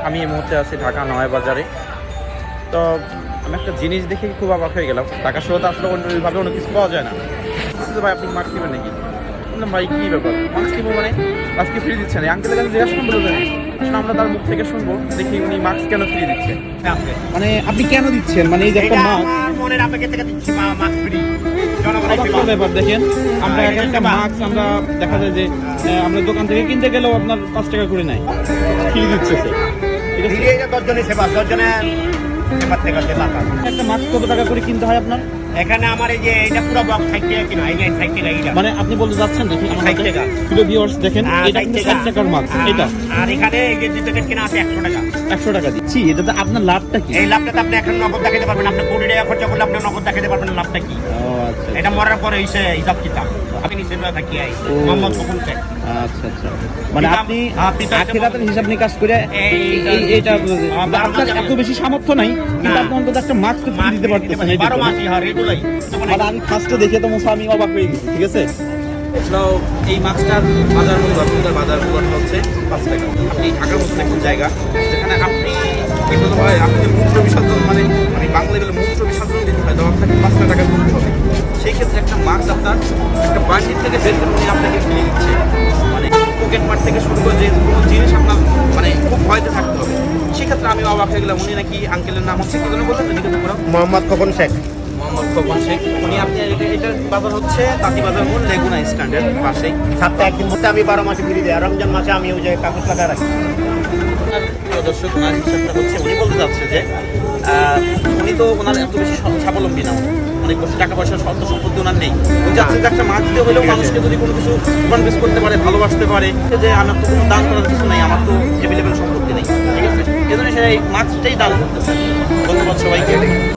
আমি এই মুহূর্তে আছি ঢাকা নয় বাজারে। তো আমি একটা জিনিস দেখে খুব অবাক হয়ে গেলাম। ঢাকা শহরে আসলে ওইভাবে অনেক কিছু পাওয়া যায় না। ভাই আপনি মাস্ক নেবেন নাকি? বললাম ভাই কী ব্যাপার, মাস্ক কিনবো মানে আজকে ফ্রি দিচ্ছে না? আঙ্কেলের কাছে জিজ্ঞাসা করবো বলে আসলে আমরা তার মুখ থেকে শুনবো দেখি উনি মাস্ক কেন ফ্রি দিচ্ছে। মানে আপনি কেন দিচ্ছেন? মানে এই যে একটা মাস্ক মনের আবেগে থেকে দিচ্ছি মাস্ক ফ্রি। ব্যাপার দেখেন, আমরা একটা মাস্ক আমরা দেখা যায় যে আমরা দোকান থেকে কিনতে গেলেও আপনার 5 টাকা করে নেয়, ফ্রি দিচ্ছে সে। ঠিক আছে, এটা 10 জনের সেবা, 10 জনের সেবা থেকে টাকা। একটা মাস্ক কত টাকা করে কিনতে হয় আপনার? এখানে আমার এই যে এটা পুরো বক্স 60 টাকা কিনা, এই যে 60 টাকা এটা। মানে আপনি বলতে যাচ্ছেন দেখি 60 টাকা। প্রিয় ভিউয়ার্স দেখেন, এটা কিন্তু 60 টাকার মাস্ক। এটা আর এখানে এই যে 2 প্যাকেট কিনা আছে 100 টাকা। 100 টাকা দিচ্ছি, এটাতে আপনার লাভটা কি? এই লাভটা তো আপনি এখন নগদ দেখাতে পারবেন। আপনি 20 টাকা খরচা করলে আপনি নগদ দেখাতে পারবেন লাভটা কি। ও আচ্ছা, এটা মরার পরে এসে হিসাব কিতাব আমি নিচে থাকি আই মোহাম্মদ কবুল শেখ। আচ্ছা আচ্ছা, মানে আপনি পিতা আখিরাতের হিসাব নিকাশ করে এইটা আপনার এত বেশি সামর্থ্য নাই, কিন্তু আপনি অন্তত একটা মাস্ক ফ্রি দিতে পারতেছেন। 12 মাস আর এগুলাই মানে আমি ফার্স্টে দেখে তো মোসা আমি অবাক হয়ে গেছি। ঠিক আছে, এছাড়াও এই মাস্কটার বাজার মূল্য, আপনার বাজার মূল্য হচ্ছে 5 টাকা। আপনি ঢাকার মধ্যে একটা জায়গা যেখানে আপনি এগুলো হয়, আপনি মূত্র বিসর্জন মানে বাংলা লেভেলে মূত্র বিসর্জন দিতে হয়, তখন আপনাকে 5 টাকা করতে হবে। সেই ক্ষেত্রে একটা মাস্ক আপনার একটা বান্ডিল থেকে বের করে উনি আপনাকে ফিরে দিচ্ছে। মানে পকেট মার থেকে শুরু করে যে কোনো জিনিস আপনার মানে খুব ভয়তে থাকতে হবে। সেক্ষেত্রে আমি অবাক হয়ে গেলাম। উনি নাকি আঙ্কেলের নাম হচ্ছে কি যেন বললেন, মোহাম্মদ কবুল শেখ। মোহাম্মদ খোকন শেখ। উনি আপনি এটার বাজার হচ্ছে তাঁতিবাজার মোড়, লেগুনা স্ট্যান্ডের পাশেই। সপ্তাহে একদিন মধ্যে আমি 12 মাসে ফিরে দেয়। রমজান মাসে আমি ওই যে কাগজ লাগা রাখি। প্রিয় দর্শক, ওনার হিসাবটা হচ্ছে উনি বলতে চাচ্ছে যে উনি তো ওনার এত বেশি স্বাবলম্বী না, অনেক বেশি টাকা পয়সা অর্থ সম্পত্তি ওনার নেই। উনি চাচ্ছে যে একটা মাছ দিয়ে হলেও মানুষকে যদি কোনো কিছু কনভিন্স করতে পারে, ভালোবাসতে পারে যে আমার তো কোনো দান করার কিছু নেই, আমার তো অ্যাভেলেবেল সম্পত্তি নেই। ঠিক আছে, এই জন্য সেই মাছটাই দান করতেছে। ধন্যবাদ সবাইকে।